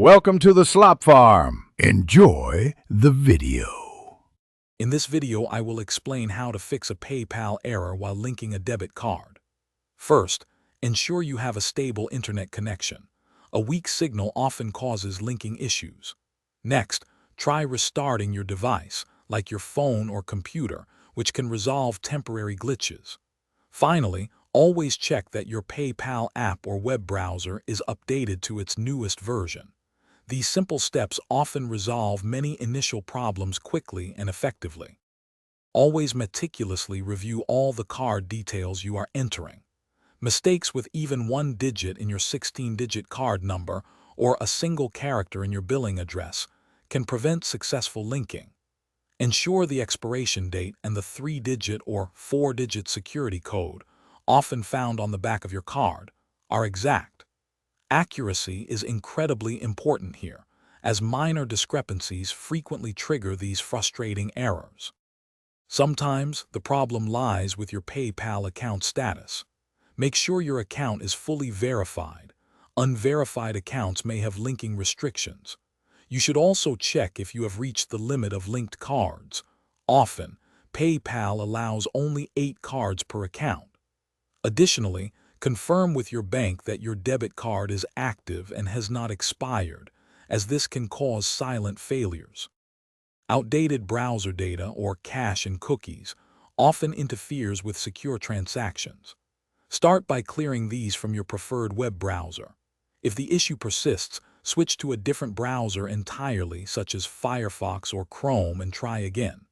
Welcome to the Slop Farm. Enjoy the video. In this video, I will explain how to fix a PayPal error while linking a debit card. First, ensure you have a stable internet connection. A weak signal often causes linking issues. Next, try restarting your device, like your phone or computer, which can resolve temporary glitches. Finally, always check that your PayPal app or web browser is updated to its newest version. These simple steps often resolve many initial problems quickly and effectively. Always meticulously review all the card details you are entering. Mistakes with even one digit in your 16-digit card number or a single character in your billing address can prevent successful linking. Ensure the expiration date and the 3-digit or 4-digit security code, often found on the back of your card, are exact. Accuracy is incredibly important here, as minor discrepancies frequently trigger these frustrating errors. Sometimes the problem lies with your PayPal account status. Make sure your account is fully verified. Unverified accounts may have linking restrictions. You should also check if you have reached the limit of linked cards. Often, PayPal allows only 8 cards per account. Additionally, confirm with your bank that your debit card is active and has not expired, as this can cause silent failures. Outdated browser data or cache and cookies often interferes with secure transactions. Start by clearing these from your preferred web browser. If the issue persists, switch to a different browser entirely, such as Firefox or Chrome, and try again.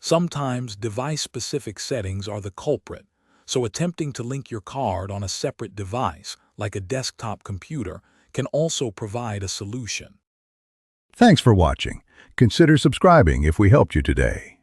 Sometimes device-specific settings are the culprit, so attempting to link your card on a separate device, like a desktop computer, can also provide a solution. Thanks for watching. Consider subscribing if we helped you today.